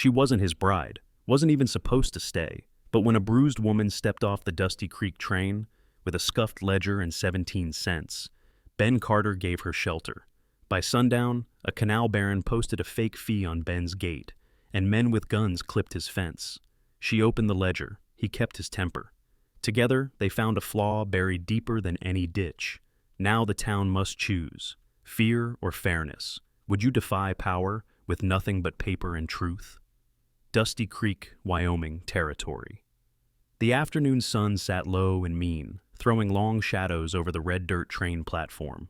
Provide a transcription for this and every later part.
She wasn't his bride, wasn't even supposed to stay. But when a bruised woman stepped off the Dusty Creek train, with a scuffed ledger and 17 cents, Ben Carter gave her shelter. By sundown, a canal baron posted a fake fee on Ben's gate, and men with guns clipped his fence. She opened the ledger. He kept his temper. Together, they found a flaw buried deeper than any ditch. Now the town must choose, fear or fairness. Would you defy power with nothing but paper and truth? Dusty Creek, Wyoming Territory. The afternoon sun sat low and mean, throwing long shadows over the red dirt train platform.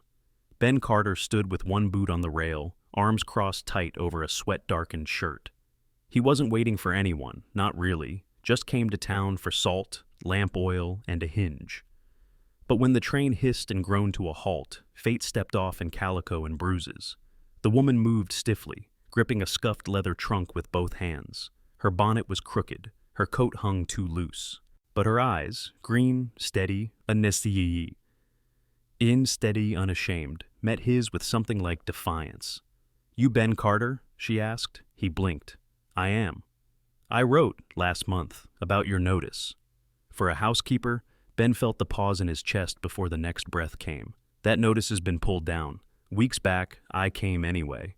Ben Carter stood with one boot on the rail, arms crossed tight over a sweat-darkened shirt. He wasn't waiting for anyone, not really, just came to town for salt, lamp oil, and a hinge. But when the train hissed and groaned to a halt, fate stepped off in calico and bruises. The woman moved stiffly, gripping a scuffed leather trunk with both hands. Her bonnet was crooked, her coat hung too loose. But her eyes, green, steady, steady, unashamed, met his with something like defiance. "You Ben Carter?" she asked. He blinked. "I am. I wrote, last month, about your notice." For a housekeeper, Ben felt the pause in his chest before the next breath came. "That notice has been pulled down. Weeks back, I came anyway."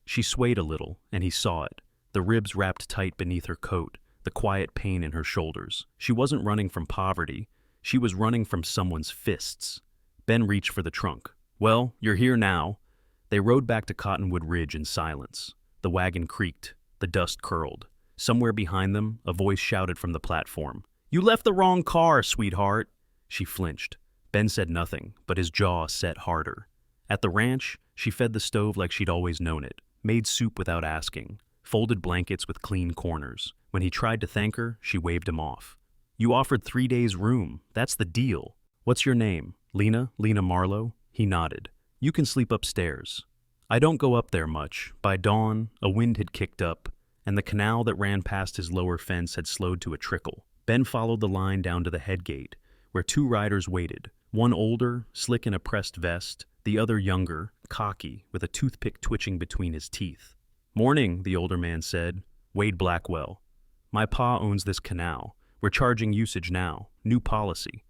She swayed a little, and he saw it. The ribs wrapped tight beneath her coat, the quiet pain in her shoulders. She wasn't running from poverty. She was running from someone's fists. Ben reached for the trunk. "Well, you're here now." They rode back to Cottonwood Ridge in silence. The wagon creaked. The dust curled. Somewhere behind them, a voice shouted from the platform. "You left the wrong car, sweetheart." She flinched. Ben said nothing, but his jaw set harder. At the ranch, she fed the stove like she'd always known it, made soup without asking, folded blankets with clean corners. When he tried to thank her, she waved him off. "You offered 3 days' room. That's the deal. What's your name? Lena? Lena Marlowe?" He nodded. "You can sleep upstairs." "I don't go up there much." By dawn, a wind had kicked up, and the canal that ran past his lower fence had slowed to a trickle. Ben followed the line down to the head gate, where 2 riders waited, one older, slick in a pressed vest, the other younger, cocky, with a toothpick twitching between his teeth. "Morning," the older man said. "Wade Blackwell. My pa owns this canal. We're charging usage now. New policy.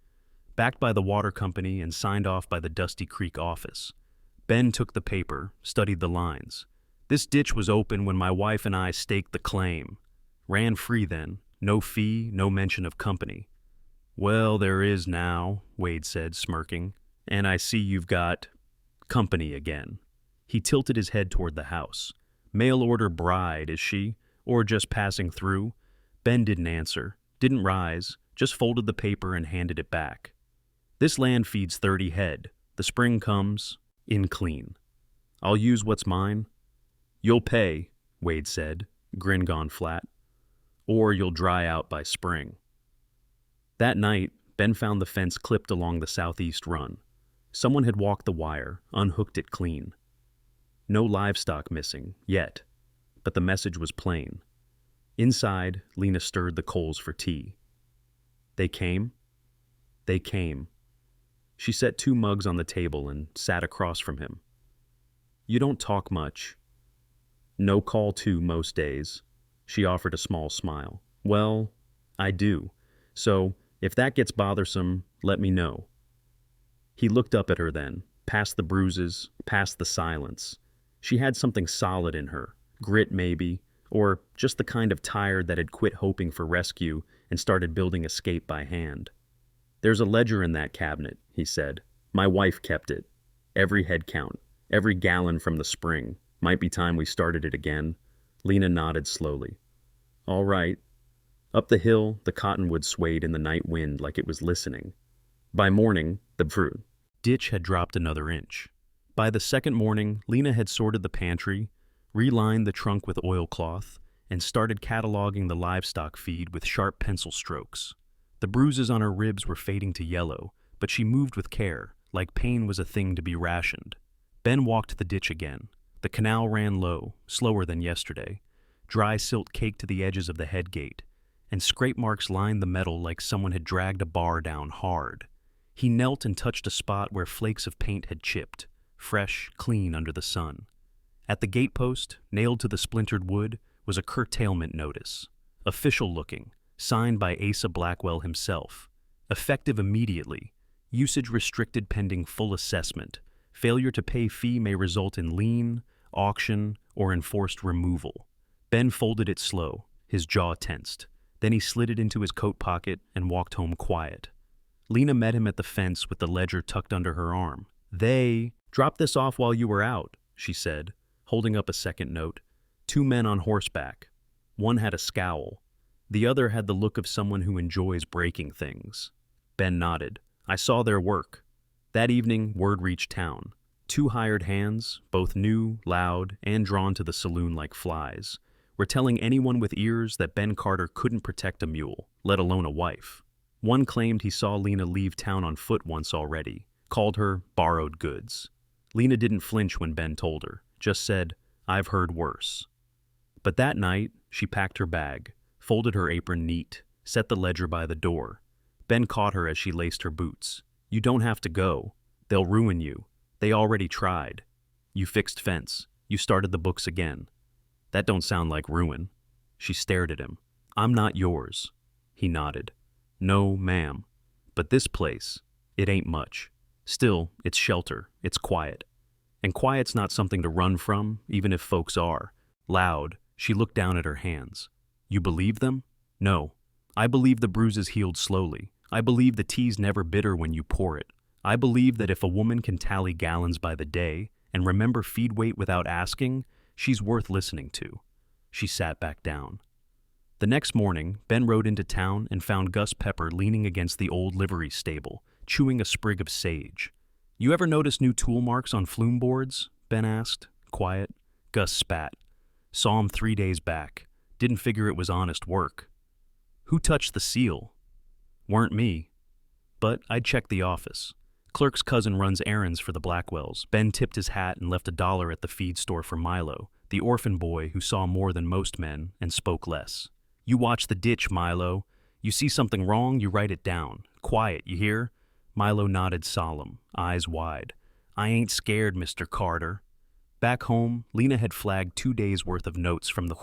Backed by the water company and signed off by the Dusty Creek office." Ben took the paper, studied the lines. "This ditch was open when my wife and I staked the claim. Ran free then. No fee, no mention of company." "Well, there is now," Wade said, smirking. "And I see you've got company again." He tilted his head toward the house. "Mail order bride, is she? Or just passing through?" Ben didn't answer, didn't rise, just folded the paper and handed it back. "This land feeds 30 head. The spring comes, in clean. I'll use what's mine." "You'll pay," Wade said, grin gone flat. "Or you'll dry out by spring." That night, Ben found the fence clipped along the southeast run. Someone had walked the wire, unhooked it clean. No livestock missing, yet, but the message was plain. Inside, Lena stirred the coals for tea. "They came?" "They came." She set 2 mugs on the table and sat across from him. "You don't talk much." "No call to most days." She offered a small smile. "Well, I do. So, if that gets bothersome, let me know." He looked up at her then, past the bruises, past the silence. She had something solid in her, grit maybe, or just the kind of tired that had quit hoping for rescue and started building escape by hand. "There's a ledger in that cabinet," he said. "My wife kept it. Every head count, every gallon from the spring. Might be time we started it again." Lena nodded slowly. "All right." Up the hill, the cottonwood swayed in the night wind like it was listening. By morning, the ditch had dropped another inch. By the second morning, Lena had sorted the pantry, relined the trunk with oilcloth, and started cataloging the livestock feed with sharp pencil strokes. The bruises on her ribs were fading to yellow, but she moved with care, like pain was a thing to be rationed. Ben walked the ditch again. The canal ran low, slower than yesterday. Dry silt caked to the edges of the head gate, and scrape marks lined the metal like someone had dragged a bar down hard. He knelt and touched a spot where flakes of paint had chipped, fresh, clean under the sun. At the gatepost, nailed to the splintered wood, was a curtailment notice, official-looking, signed by Asa Blackwell himself. Effective immediately. Usage restricted pending full assessment. Failure to pay fee may result in lien, auction, or enforced removal. Ben folded it slow, his jaw tensed. Then he slid it into his coat pocket and walked home quiet. Lena met him at the fence with the ledger tucked under her arm. They dropped this off while you were out, she said, holding up a second note. 2 men on horseback. One had a scowl. The other had the look of someone who enjoys breaking things. Ben nodded. I saw their work. That evening, word reached town. 2 hired hands, both new, loud, and drawn to the saloon like flies, were telling anyone with ears that Ben Carter couldn't protect a mule, let alone a wife. One claimed he saw Lena leave town on foot once already, called her borrowed goods. Lena didn't flinch when Ben told her, just said, I've heard worse. But that night, she packed her bag, folded her apron neat, set the ledger by the door. Ben caught her as she laced her boots. You don't have to go. They'll ruin you. They already tried. You fixed fence. You started the books again. That don't sound like ruin. She stared at him. I'm not yours. He nodded. No, ma'am. But this place, it ain't much. Still, it's shelter. It's quiet. And quiet's not something to run from, even if folks are. Loud, she looked down at her hands. You believe them? No. I believe the bruises healed slowly. I believe the tea's never bitter when you pour it. I believe that if a woman can tally gallons by the day and remember feed weight without asking, she's worth listening to. She sat back down. The next morning, Ben rode into town and found Gus Pepper leaning against the old livery stable, chewing a sprig of sage. You ever notice new tool marks on flume boards? Ben asked, quiet. Gus spat. Saw him 3 days back. Didn't figure it was honest work. Who touched the seal? Weren't me. But I'd check the office. Clerk's cousin runs errands for the Blackwells. Ben tipped his hat and left $1 at the feed store for Milo, the orphan boy who saw more than most men and spoke less. You watch the ditch, Milo. You see something wrong, you write it down. Quiet, you hear? Milo nodded solemn, eyes wide. I ain't scared, Mr. Carter. Back home, Lena had flagged 2 days' worth of notes from the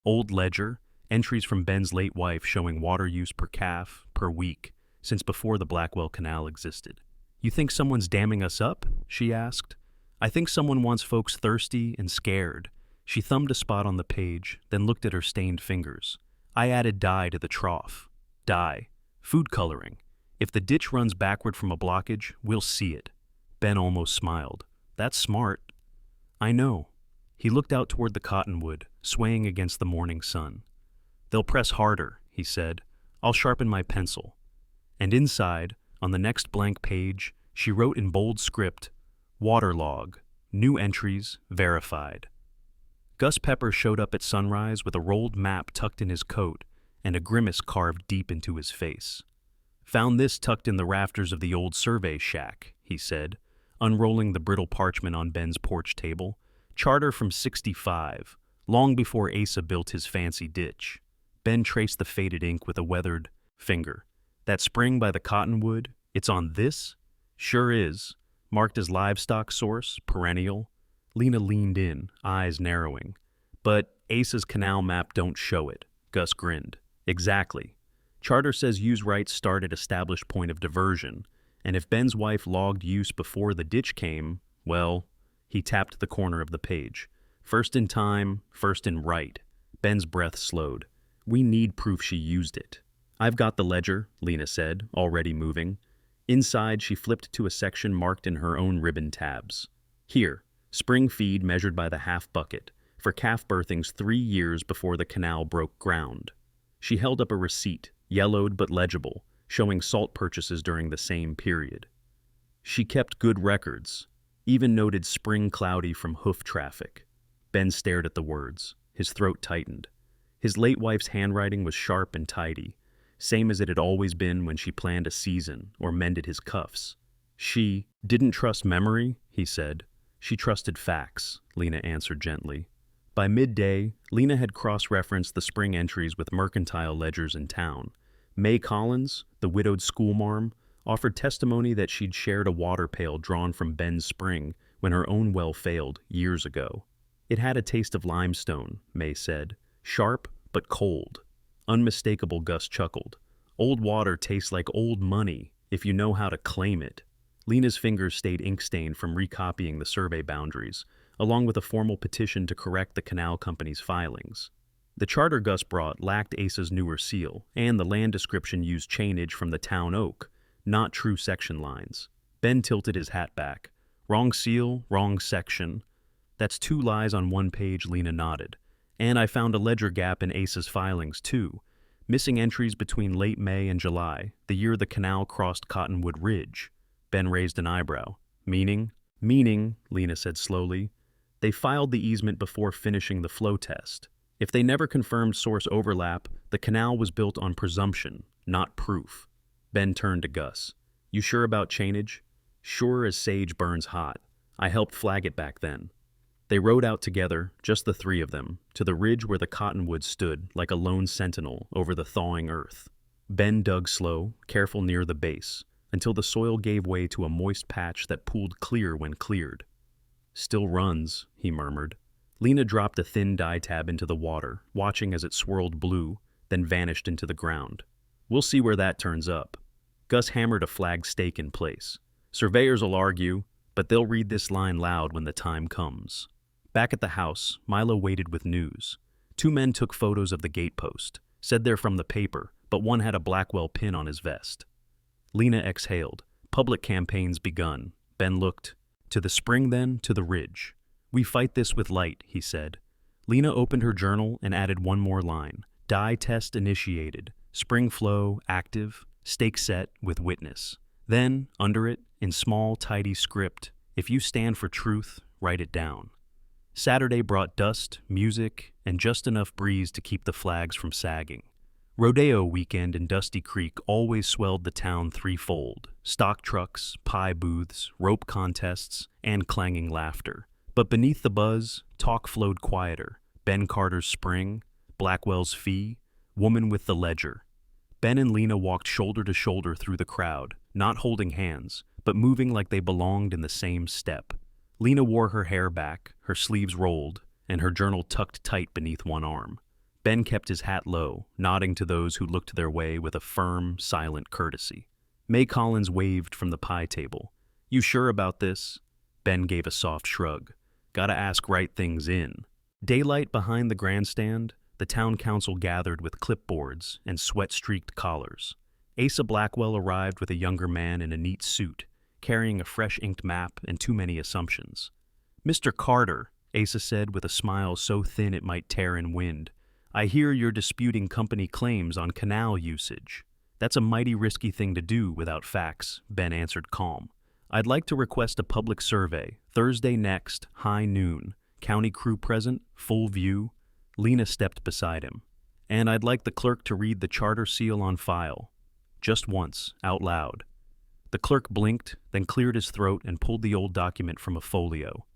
old ledger, entries from Ben's late wife showing water use per calf, per week, since before the Blackwell Canal existed. You think someone's damming us up? She asked. I think someone wants folks thirsty and scared. She thumbed a spot on the page, then looked at her stained fingers. I added dye to the trough. Dye. Food coloring. If the ditch runs backward from a blockage, we'll see it. Ben almost smiled. That's smart. I know. He looked out toward the cottonwood, swaying against the morning sun. They'll press harder, he said. I'll sharpen my pencil. And inside, on the next blank page, she wrote in bold script, Waterlog, new entries, verified. Gus Pepper showed up at sunrise with a rolled map tucked in his coat and a grimace carved deep into his face. Found this tucked in the rafters of the old survey shack, he said, unrolling the brittle parchment on Ben's porch table. Charter from '65, long before Asa built his fancy ditch. Ben traced the faded ink with a weathered finger. That spring by the cottonwood, it's on this? Sure is. Marked as livestock source, perennial. Lena leaned in, eyes narrowing. But Asa's canal map don't show it. Gus grinned. Exactly. Charter says use rights start at established point of diversion, and if Ben's wife logged use before the ditch came, well, he tapped the corner of the page. First in time, first in right. Ben's breath slowed. We need proof she used it. I've got the ledger, Lena said, already moving. Inside, she flipped to a section marked in her own ribbon tabs. Here, spring feed measured by the half bucket, for calf birthings 3 years before the canal broke ground. She held up a receipt, yellowed but legible, showing salt purchases during the same period. She kept good records, even noted spring cloudy from hoof traffic. Ben stared at the words. His throat tightened. His late wife's handwriting was sharp and tidy, same as it had always been when she planned a season or mended his cuffs. She didn't trust memory, he said. She trusted facts, Lena answered gently. By midday, Lena had cross-referenced the spring entries with mercantile ledgers in town. May Collins, the widowed schoolmarm, offered testimony that she'd shared a water pail drawn from Ben's spring when her own well failed years ago. It had a taste of limestone, May said, Sharp, but cold. Unmistakable, Gus chuckled. Old water tastes like old money if you know how to claim it. Lena's fingers stayed ink-stained from recopying the survey boundaries, along with a formal petition to correct the canal company's filings. The charter Gus brought lacked Asa's newer seal, and the land description used chainage from the town oak, not true section lines. Ben tilted his hat back. Wrong seal, wrong section. That's 2 lies on 1 page, Lena nodded. And I found a ledger gap in Asa's filings, too. Missing entries between late May and July, the year the canal crossed Cottonwood Ridge. Ben raised an eyebrow. Meaning? Meaning, Lena said slowly. They filed the easement before finishing the flow test. If they never confirmed source overlap, the canal was built on presumption, not proof. Ben turned to Gus. You sure about chainage? Sure as sage burns hot. I helped flag it back then. They rode out together, just the 3 of them, to the ridge where the cottonwood stood like a lone sentinel over the thawing earth. Ben dug slow, careful near the base, until the soil gave way to a moist patch that pooled clear when cleared. Still runs, he murmured. Lena dropped a thin dye tab into the water, watching as it swirled blue, then vanished into the ground. We'll see where that turns up. Gus hammered a flagged stake in place. Surveyors'll argue, but they'll read this line loud when the time comes. Back at the house, Milo waited with news. 2 men took photos of the gatepost, said they're from the paper, but one had a Blackwell pin on his vest. Lena exhaled. Public campaigns begun. Ben looked. To the spring then, to the ridge. We fight this with light, he said. Lena opened her journal and added 1 more line. Dye test initiated. Spring flow active. Stake set with witness. Then, under it, in small, tidy script, if you stand for truth, write it down. Saturday brought dust, music, and just enough breeze to keep the flags from sagging. Rodeo weekend in Dusty Creek always swelled the town threefold. Stock trucks, pie booths, rope contests, and clanging laughter. But beneath the buzz, talk flowed quieter. Ben Carter's spring, Blackwell's fee, woman with the ledger. Ben and Lena walked shoulder to shoulder through the crowd, not holding hands, but moving like they belonged in the same step. Lena wore her hair back, her sleeves rolled, and her journal tucked tight beneath one arm. Ben kept his hat low, nodding to those who looked their way with a firm, silent courtesy. May Collins waved from the pie table. You sure about this? Ben gave a soft shrug. Gotta ask right things in. Daylight behind the grandstand, the town council gathered with clipboards and sweat-streaked collars. Asa Blackwell arrived with a younger man in a neat suit, carrying a fresh inked map and too many assumptions. Mr. Carter, Asa said with a smile so thin it might tear in wind, I hear you're disputing company claims on canal usage. That's a mighty risky thing to do without facts, Ben answered calm. I'd like to request a public survey, Thursday next, high noon. County crew present, full view. Lena stepped beside him. And I'd like the clerk to read the charter seal on file. Just once, out loud. The clerk blinked, then cleared his throat and pulled the old document from a folio.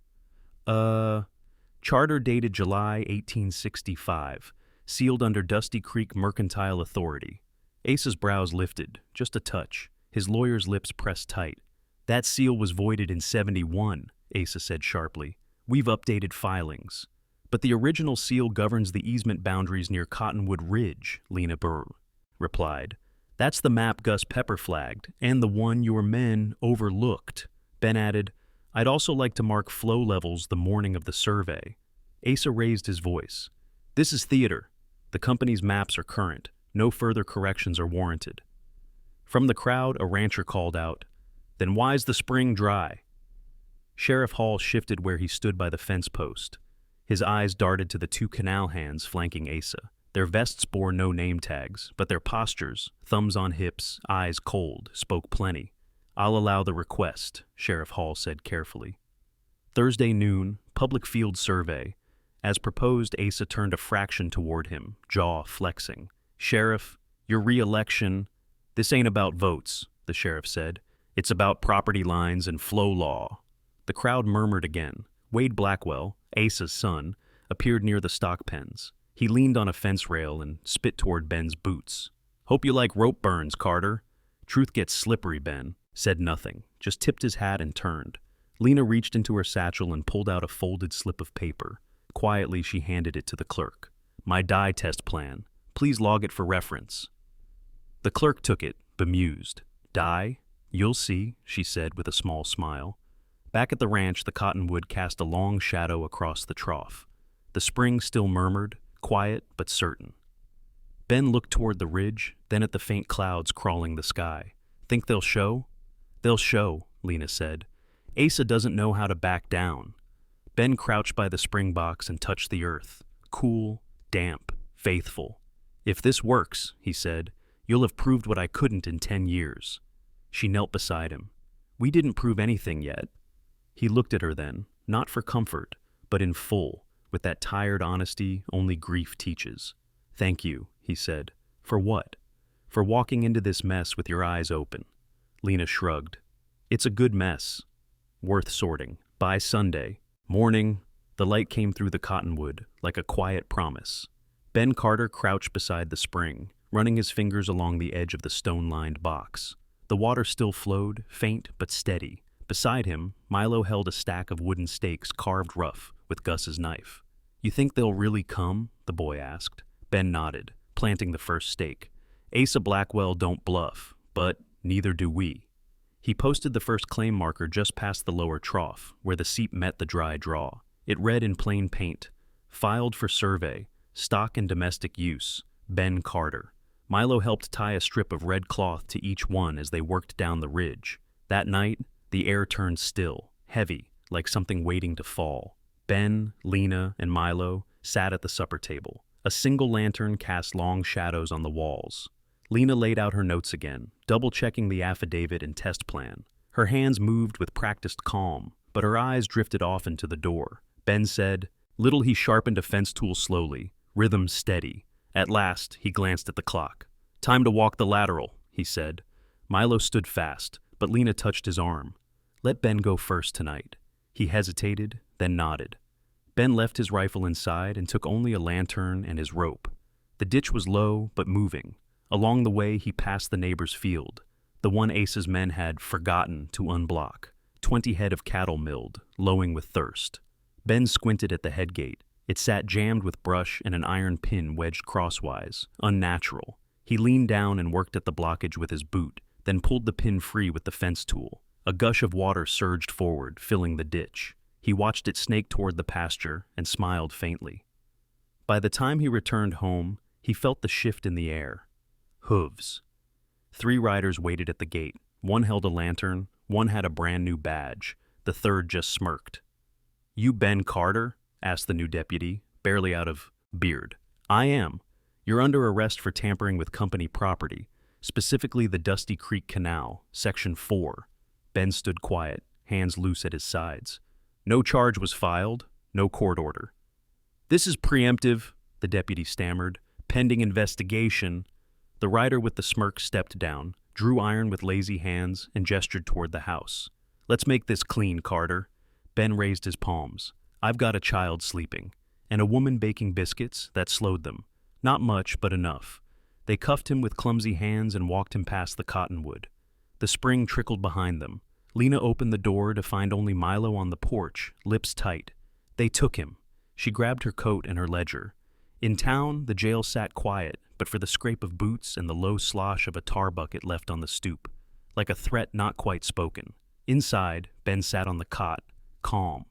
Charter dated July 1865, sealed under Dusty Creek Mercantile Authority. Asa's brows lifted, just a touch, his lawyer's lips pressed tight. That seal was voided in 71, Asa said sharply. We've updated filings. But the original seal governs the easement boundaries near Cottonwood Ridge, Lena replied. That's the map Gus Pepper flagged, and the one your men overlooked. Ben added, I'd also like to mark flow levels the morning of the survey. Asa raised his voice. This is theater. The company's maps are current. No further corrections are warranted. From the crowd, a rancher called out, Then why's the spring dry? Sheriff Hall shifted where he stood by the fence post. His eyes darted to the 2 canal hands flanking Asa. Their vests bore no name tags, but their postures, thumbs on hips, eyes cold, spoke plenty. I'll allow the request, Sheriff Hall said carefully. Thursday noon, public field survey. As proposed, Asa turned a fraction toward him, jaw flexing. Sheriff, your re-election. This ain't about votes, the sheriff said. It's about property lines and flow law. The crowd murmured again. Wade Blackwell, Asa's son, appeared near the stock pens. He leaned on a fence rail and spit toward Ben's boots. Hope you like rope burns, Carter. Truth gets slippery, Ben. Said nothing, just tipped his hat and turned. Lena reached into her satchel and pulled out a folded slip of paper. Quietly, she handed it to the clerk. My dye test plan. Please log it for reference. The clerk took it, bemused. Dye? You'll see, she said with a small smile. Back at the ranch, the cottonwood cast a long shadow across the trough. The spring still murmured, quiet but certain. Ben looked toward the ridge, then at the faint clouds crawling the sky. Think they'll show? They'll show, Lena said. Asa doesn't know how to back down. Ben crouched by the spring box and touched the earth. Cool, damp, faithful. If this works, he said, you'll have proved what I couldn't in 10 years. She knelt beside him. We didn't prove anything yet. He looked at her then, not for comfort, but in full, with that tired honesty only grief teaches. Thank you, he said. For what? For walking into this mess with your eyes open. Lena shrugged. It's a good mess. Worth sorting. By Sunday morning, the light came through the cottonwood like a quiet promise. Ben Carter crouched beside the spring, running his fingers along the edge of the stone-lined box. The water still flowed, faint but steady. Beside him, Milo held a stack of wooden stakes carved rough with Gus's knife. You think they'll really come? The boy asked. Ben nodded, planting the first stake. Asa Blackwell don't bluff, but neither do we. He posted the first claim marker just past the lower trough, where the seep met the dry draw. It read in plain paint, filed for survey, stock and domestic use, Ben Carter. Milo helped tie a strip of red cloth to each one as they worked down the ridge. That night, the air turned still, heavy, like something waiting to fall. Ben, Lena, and Milo sat at the supper table. A single lantern cast long shadows on the walls. Lena laid out her notes again, double-checking the affidavit and test plan. Her hands moved with practiced calm, but her eyes drifted often to the door. Ben said, Little he sharpened a fence tool slowly, rhythm steady. At last, he glanced at the clock. Time to walk the lateral, he said. Milo stood fast, but Lena touched his arm. Let Ben go first tonight. He hesitated, then nodded. Ben left his rifle inside and took only a lantern and his rope. The ditch was low, but moving. Along the way, he passed the neighbor's field, the one Asa's men had forgotten to unblock. 20 head of cattle milled, lowing with thirst. Ben squinted at the head gate. It sat jammed with brush and an iron pin wedged crosswise, unnatural. He leaned down and worked at the blockage with his boot, then pulled the pin free with the fence tool. A gush of water surged forward, filling the ditch. He watched it snake toward the pasture and smiled faintly. By the time he returned home, he felt the shift in the air. Hooves. 3 riders waited at the gate. One held a lantern, one had a brand new badge. The third just smirked. You Ben Carter? Asked the new deputy, barely out of beard. I am. You're under arrest for tampering with company property, specifically the Dusty Creek Canal, Section 4. Ben stood quiet, hands loose at his sides. No charge was filed, no court order. This is preemptive, the deputy stammered. Pending investigation. The rider with the smirk stepped down, drew iron with lazy hands, and gestured toward the house. Let's make this clean, Carter. Ben raised his palms. I've got a child sleeping, and a woman baking biscuits. That slowed them. Not much, but enough. They cuffed him with clumsy hands and walked him past the cottonwood. The spring trickled behind them. Lena opened the door to find only Milo on the porch, lips tight. They took him. She grabbed her coat and her ledger. In town, the jail sat quiet, but for the scrape of boots and the low slosh of a tar bucket left on the stoop, like a threat not quite spoken. Inside, Ben sat on the cot, calm.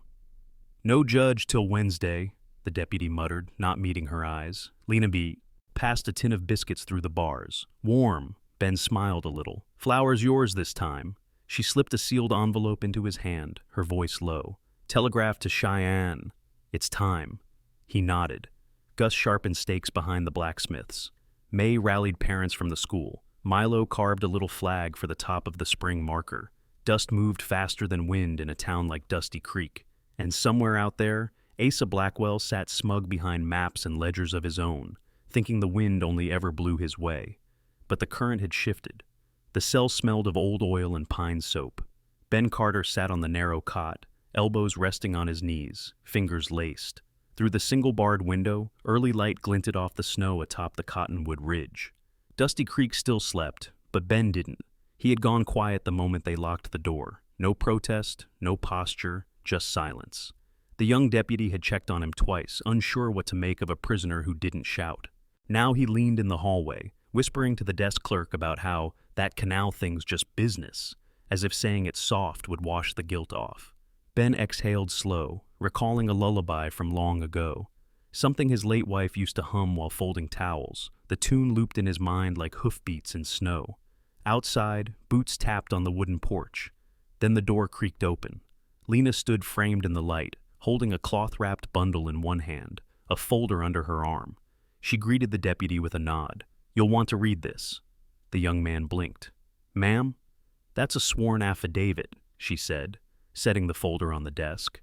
No judge till Wednesday, the deputy muttered, not meeting her eyes. Lena passed a tin of biscuits through the bars. Warm. Ben smiled a little. Flour's yours this time. She slipped a sealed envelope into his hand, her voice low. Telegraph to Cheyenne. It's time. He nodded. Gus sharpened stakes behind the blacksmiths. May rallied parents from the school. Milo carved a little flag for the top of the spring marker. Dust moved faster than wind in a town like Dusty Creek. And somewhere out there, Asa Blackwell sat smug behind maps and ledgers of his own, thinking the wind only ever blew his way. But the current had shifted. The cell smelled of old oil and pine soap. Ben Carter sat on the narrow cot, elbows resting on his knees, fingers laced. Through the single-barred window, early light glinted off the snow atop the cottonwood ridge. Dusty Creek still slept, but Ben didn't. He had gone quiet the moment they locked the door. No protest, no posture, just silence. The young deputy had checked on him twice, unsure what to make of a prisoner who didn't shout. Now he leaned in the hallway, whispering to the desk clerk about how that canal thing's just business, as if saying it soft would wash the guilt off. Ben exhaled slow, recalling a lullaby from long ago, something his late wife used to hum while folding towels. The tune looped in his mind like hoofbeats in snow. Outside, boots tapped on the wooden porch. Then the door creaked open. Lena stood framed in the light, holding a cloth-wrapped bundle in one hand, a folder under her arm. She greeted the deputy with a nod. "You'll want to read this." The young man blinked. "Ma'am? That's a sworn affidavit," she said, setting the folder on the desk.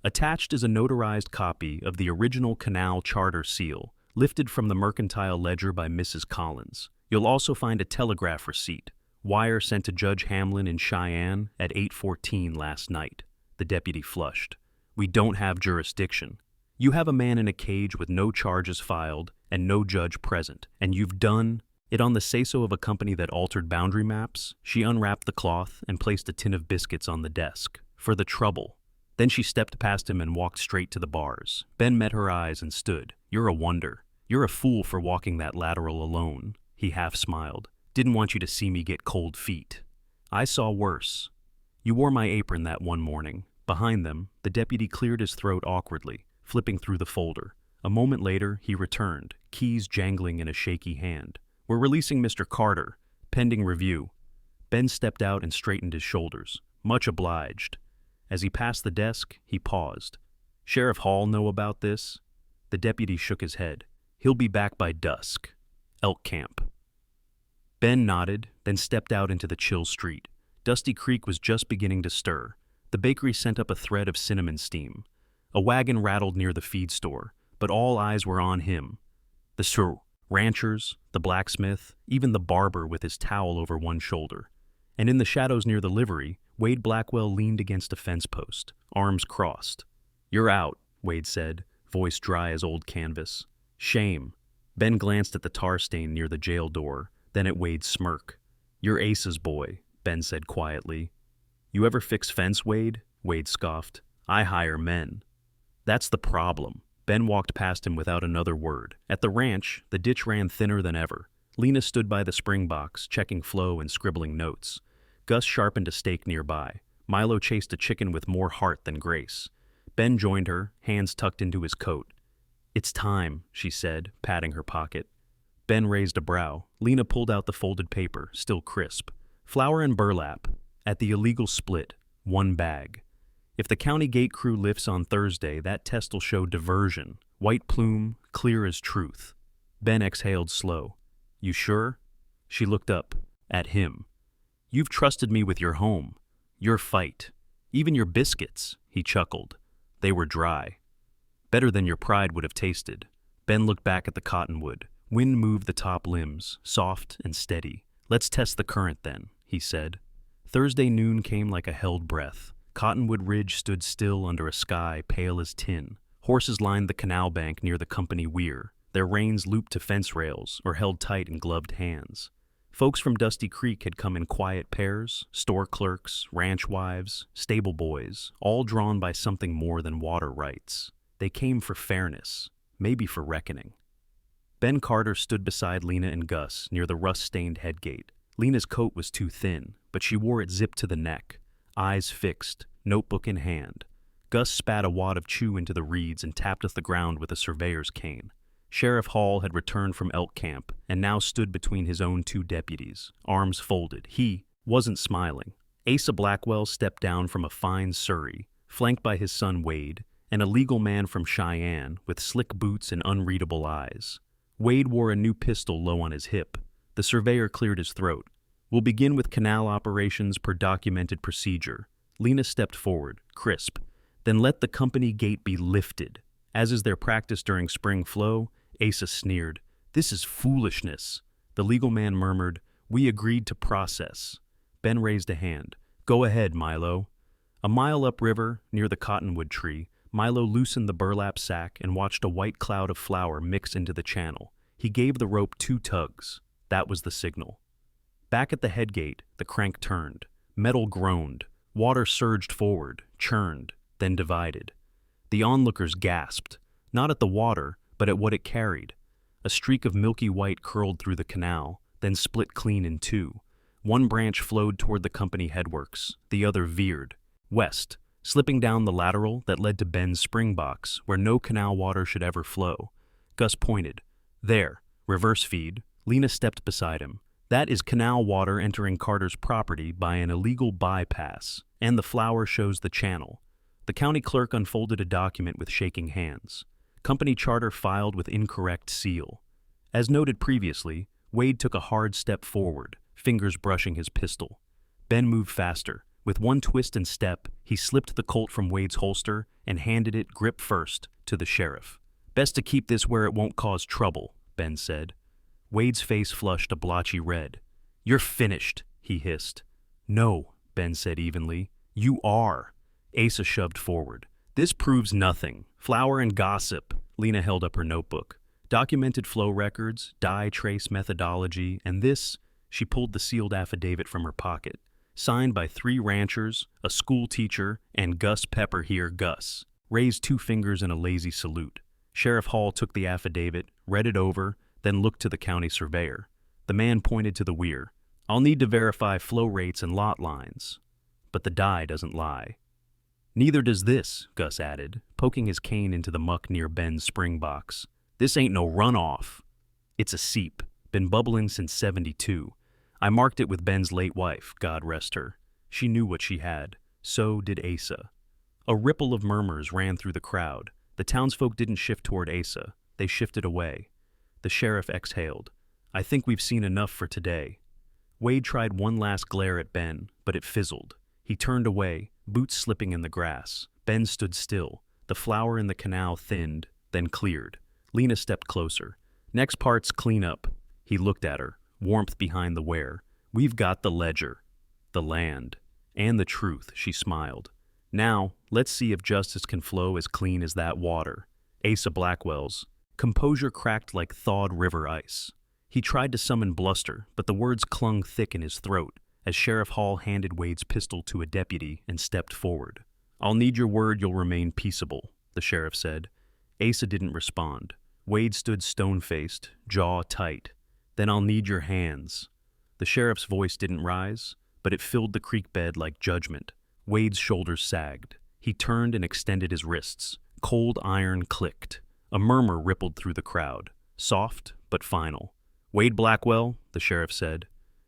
Attached is a notarized copy of the original canal charter seal, lifted from the mercantile ledger by Mrs. Collins. You'll also find a telegraph receipt, wire sent to Judge Hamlin in Cheyenne at 8:14 last night. The deputy flushed. "We don't have jurisdiction. You have a man in a cage with no charges filed and no judge present, and you've done it on the say-so of a company that altered boundary maps." She unwrapped the cloth and placed a tin of biscuits on the desk. "For the trouble." Then she stepped past him and walked straight to the bars. Ben met her eyes and stood. "You're a wonder. You're a fool for walking that lateral alone." He half smiled. "Didn't want you to see me get cold feet. I saw worse. You wore my apron that one morning." Behind them, the deputy cleared his throat awkwardly, flipping through the folder. A moment later, he returned, keys jangling in a shaky hand. "We're releasing Mr. Carter, pending review." Ben stepped out and straightened his shoulders. "Much obliged." As he passed the desk, he paused. "Sheriff Hall know about this?" The deputy shook his head. "He'll be back by dusk. Elk Camp." Ben nodded, then stepped out into the chill street. Dusty Creek was just beginning to stir. The bakery sent up a thread of cinnamon steam. A wagon rattled near the feed store, but all eyes were on him. The ranchers, the blacksmith, even the barber with his towel over one shoulder. And in the shadows near the livery, Wade Blackwell leaned against a fence post, arms crossed. "You're out," Wade said, voice dry as old canvas. "Shame." Ben glanced at the tar stain near the jail door, then at Wade's smirk. "You're Ace's boy," Ben said quietly. "You ever fix fence, Wade?" Wade scoffed. "I hire men." "That's the problem." Ben walked past him without another word. At the ranch, the ditch ran thinner than ever. Lena stood by the spring box, checking flow and scribbling notes. Gus sharpened a steak nearby. Milo chased a chicken with more heart than grace. Ben joined her, hands tucked into his coat. "It's time," she said, patting her pocket. Ben raised a brow. Lena pulled out the folded paper, still crisp. "Flour and burlap. At the illegal split. 1 bag. If the county gate crew lifts on Thursday, that test'll show diversion. White plume, clear as truth." Ben exhaled slow. "You sure?" She looked up. At him. "You've trusted me with your home. Your fight. Even your biscuits," he chuckled. They were dry. "Better than your pride would have tasted." Ben looked back at the cottonwood. Wind moved the top limbs, soft and steady. "Let's test the current then," he said. Thursday noon came like a held breath. Cottonwood Ridge stood still under a sky pale as tin. Horses lined the canal bank near the company weir, their reins looped to fence rails or held tight in gloved hands. Folks from Dusty Creek had come in quiet pairs, store clerks, ranch wives, stable boys, all drawn by something more than water rights. They came for fairness, maybe for reckoning. Ben Carter stood beside Lena and Gus near the rust-stained headgate. Lena's coat was too thin, but she wore it zipped to the neck, eyes fixed, notebook in hand. Gus spat a wad of chew into the reeds and tapped at the ground with a surveyor's cane. Sheriff Hall had returned from Elk Camp and now stood between his own 2 deputies, arms folded. He wasn't smiling. Asa Blackwell stepped down from a fine surrey, flanked by his son Wade, and a legal man from Cheyenne with slick boots and unreadable eyes. Wade wore a new pistol low on his hip. The surveyor cleared his throat. "We'll begin with canal operations per documented procedure." Lena stepped forward, crisp. "Then let the company gate be lifted." As is their practice during spring flow, Asa sneered. "This is foolishness." The legal man murmured, "We agreed to process." Ben raised a hand. "Go ahead, Milo." A mile upriver, near the cottonwood tree, Milo loosened the burlap sack and watched a white cloud of flour mix into the channel. He gave the rope 2 tugs. That was the signal. Back at the headgate, the crank turned. Metal groaned. Water surged forward, churned, then divided. The onlookers gasped, not at the water, but at what it carried. A streak of milky white curled through the canal, then split clean in two. One branch flowed toward the company headworks, the other veered west, slipping down the lateral that led to Ben's springbox, where no canal water should ever flow. Gus pointed. There, reverse feed. Lena stepped beside him. That is canal water entering Carter's property by an illegal bypass, and the flower shows the channel. The county clerk unfolded a document with shaking hands. Company charter filed with incorrect seal. As noted previously, Wade took a hard step forward, fingers brushing his pistol. Ben moved faster. With one twist and step, he slipped the Colt from Wade's holster and handed it, grip first, to the sheriff. Best to keep this where it won't cause trouble, Ben said. Wade's face flushed a blotchy red. You're finished, he hissed. No, Ben said evenly. You are. Asa shoved forward. This proves nothing. Flour and gossip. Lena held up her notebook. Documented flow records, dye trace methodology, and this, she pulled the sealed affidavit from her pocket. Signed by 3 ranchers, a school teacher, and Gus Pepper here, Gus. Raised 2 fingers in a lazy salute. Sheriff Hall took the affidavit, read it over, then looked to the county surveyor. The man pointed to the weir. I'll need to verify flow rates and lot lines. But the dye doesn't lie. Neither does this, Gus added, poking his cane into the muck near Ben's spring box. This ain't no runoff. It's a seep, been bubbling since '72. I marked it with Ben's late wife, God rest her. She knew what she had. So did Asa. A ripple of murmurs ran through the crowd. The townsfolk didn't shift toward Asa. They shifted away. The sheriff exhaled. I think we've seen enough for today. Wade tried one last glare at Ben, but it fizzled. He turned away, boots slipping in the grass. Ben stood still. The flower in the canal thinned, then cleared. Lena stepped closer. Next part's clean up. He looked at her, warmth behind the wear. We've got the ledger, the land, and the truth, she smiled. Now, let's see if justice can flow as clean as that water. Asa Blackwell's composure cracked like thawed river ice. He tried to summon bluster, but the words clung thick in his throat as Sheriff Hall handed Wade's pistol to a deputy and stepped forward. I'll need your word you'll remain peaceable, the sheriff said. Asa didn't respond. Wade stood stone-faced, jaw tight. Then I'll need your hands. The sheriff's voice didn't rise, but it filled the creek bed like judgment. Wade's shoulders sagged. He turned and extended his wrists. Cold iron clicked. A murmur rippled through the crowd, soft but final. Wade Blackwell, the sheriff said,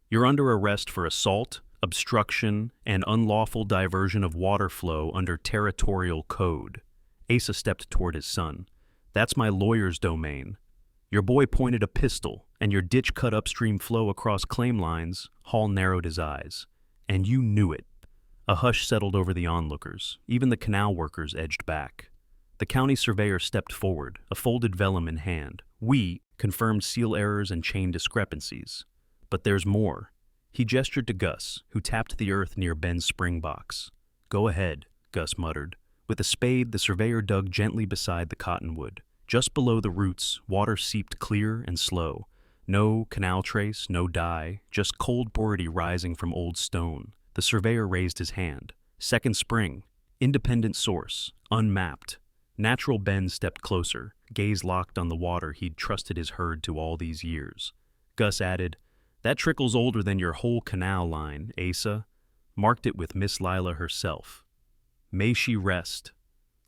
you're under arrest for assault, obstruction, and unlawful diversion of water flow under territorial code. Asa stepped toward his son. That's my lawyer's domain. Your boy pointed a pistol, and your ditch cut upstream flow across claim lines. Hall narrowed his eyes. And you knew it. A hush settled over the onlookers. Even the canal workers edged back. The county surveyor stepped forward, a folded vellum in hand. We confirmed seal errors and chain discrepancies. But there's more. He gestured to Gus, who tapped the earth near Ben's spring box. Go ahead, Gus muttered. With a spade, the surveyor dug gently beside the cottonwood. Just below the roots, water seeped clear and slow. No canal trace, no dye, just cold pority rising from old stone. The surveyor raised his hand. Second spring. Independent source. Unmapped. Natural Ben stepped closer, gaze locked on the water he'd trusted his herd to all these years. Gus added, that trickle's older than your whole canal line, Asa. Marked it with Miss Lila herself. May she rest.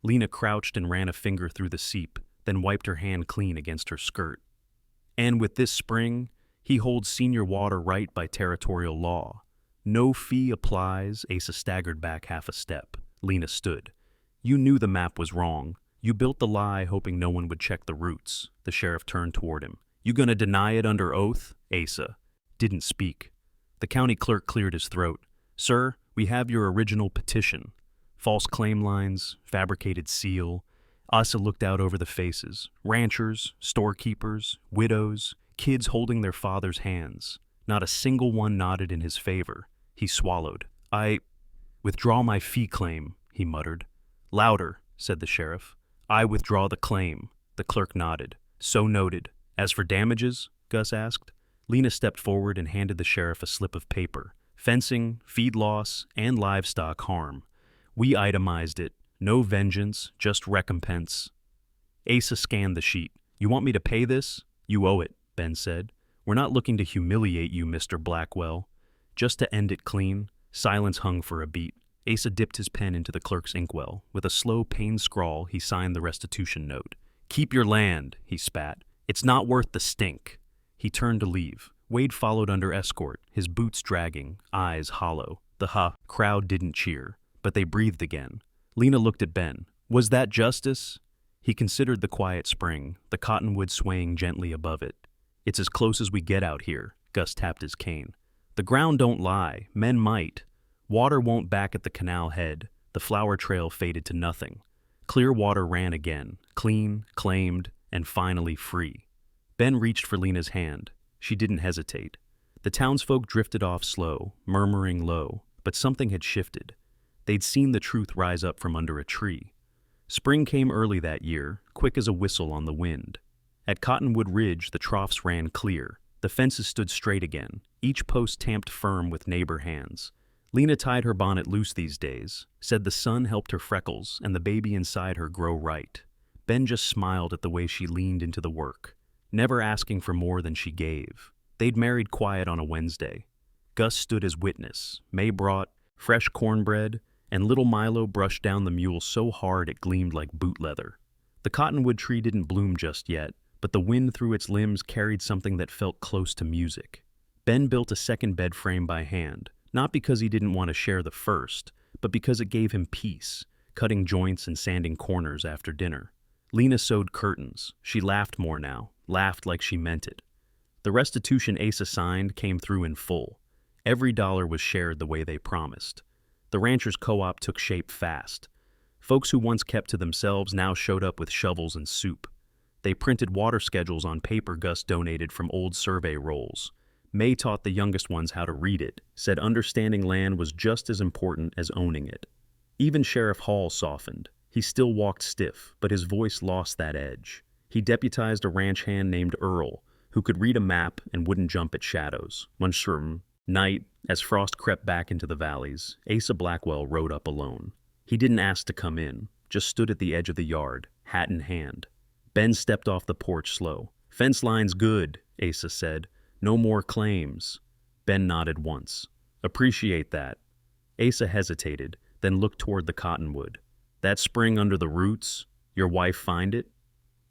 Lena crouched and ran a finger through the seep, then wiped her hand clean against her skirt. And with this spring, he holds senior water right by territorial law. No fee applies. Asa staggered back half a step. Lena stood. You knew the map was wrong. You built the lie hoping no one would check the roots. The sheriff turned toward him. You gonna deny it under oath? Asa didn't speak. The county clerk cleared his throat. Sir, we have your original petition. False claim lines, fabricated seal. Asa looked out over the faces. Ranchers, storekeepers, widows, kids holding their father's hands. Not a single one nodded in his favor. He swallowed. I withdraw my fee claim, he muttered. Louder, said the sheriff. I withdraw the claim. The clerk nodded. So noted. As for damages, Gus asked. Lena stepped forward and handed the sheriff a slip of paper. Fencing, feed loss, and livestock harm. We itemized it. No vengeance, just recompense. Asa scanned the sheet. You want me to pay this? You owe it, Ben said. We're not looking to humiliate you, Mr. Blackwell. Just to end it clean. Silence hung for a beat. Asa dipped his pen into the clerk's inkwell. With a slow, pained scrawl, he signed the restitution note. Keep your land, he spat. It's not worth the stink. He turned to leave. Wade followed under escort, his boots dragging, eyes hollow. The crowd didn't cheer, but they breathed again. Lena looked at Ben. Was that justice? He considered the quiet spring, the cottonwood swaying gently above it. It's as close as we get out here, Gus tapped his cane. The ground don't lie, men might. Water won't back at the canal head. The flower trail faded to nothing. Clear water ran again, clean, claimed, and finally free. Ben reached for Lena's hand. She didn't hesitate. The townsfolk drifted off slow, murmuring low, but something had shifted. They'd seen the truth rise up from under a tree. Spring came early that year, quick as a whistle on the wind. At Cottonwood Ridge, the troughs ran clear. The fences stood straight again, each post tamped firm with neighbor hands. Lena tied her bonnet loose these days, said the sun helped her freckles and the baby inside her grow right. Ben just smiled at the way she leaned into the work, never asking for more than she gave. They'd married quiet on a Wednesday. Gus stood as witness. May brought fresh cornbread, and little Milo brushed down the mule so hard it gleamed like boot leather. The cottonwood tree didn't bloom just yet, but the wind through its limbs carried something that felt close to music. Ben built a second bed frame by hand, not because he didn't want to share the first, but because it gave him peace, cutting joints and sanding corners after dinner. Lena sewed curtains. She laughed more now, laughed like she meant it. The restitution Asa signed came through in full. Every dollar was shared the way they promised. The ranchers' co-op took shape fast. Folks who once kept to themselves now showed up with shovels and soup. They printed water schedules on paper Gus donated from old survey rolls. May taught the youngest ones how to read it, said understanding land was just as important as owning it. Even Sheriff Hall softened. He still walked stiff, but his voice lost that edge. He deputized a ranch hand named Earl, who could read a map and wouldn't jump at shadows. One certain night, as frost crept back into the valleys, Asa Blackwell rode up alone. He didn't ask to come in, just stood at the edge of the yard, hat in hand. Ben stepped off the porch slow. Fence line's good, Asa said. No more claims. Ben nodded once. Appreciate that. Asa hesitated, then looked toward the cottonwood. That spring under the roots, your wife find it?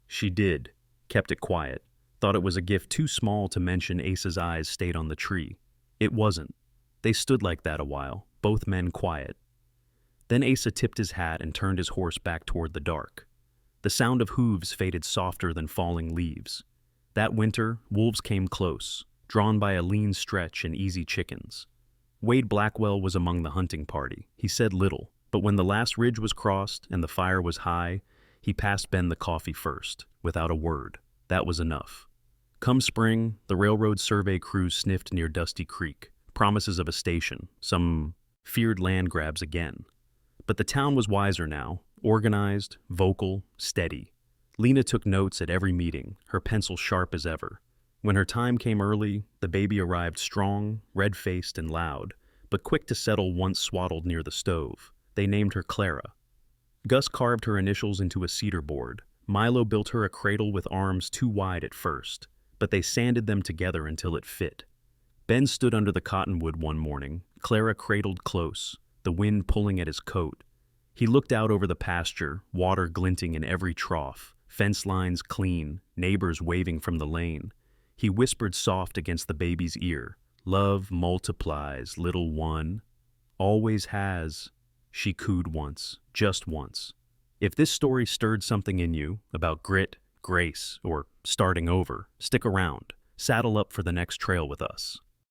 She did. Kept it quiet. Thought it was a gift too small to mention. Asa's eyes stayed on the tree. It wasn't. They stood like that a while, both men quiet. Then Asa tipped his hat and turned his horse back toward the dark. The sound of hooves faded softer than falling leaves. That winter, wolves came close, drawn by a lean stretch and easy chickens. Wade Blackwell was among the hunting party. He said little, but when the last ridge was crossed and the fire was high, he passed Ben the coffee first, without a word. That was enough. Come spring, the railroad survey crews sniffed near Dusty Creek, promises of a station, some feared land grabs again. But the town was wiser now, organized, vocal, steady. Lena took notes at every meeting, her pencil sharp as ever. When her time came early, the baby arrived strong, red-faced and loud, but quick to settle once swaddled near the stove. They named her Clara. Gus carved her initials into a cedar board. Milo built her a cradle with arms too wide at first, but they sanded them together until it fit. Ben stood under the cottonwood one morning, Clara cradled close, the wind pulling at his coat. He looked out over the pasture, water glinting in every trough, fence lines clean, neighbors waving from the lane. He whispered soft against the baby's ear, "Love multiplies, little one. Always has." She cooed once, just once. If this story stirred something in you about grit, grace, or starting over, stick around. Saddle up for the next trail with us.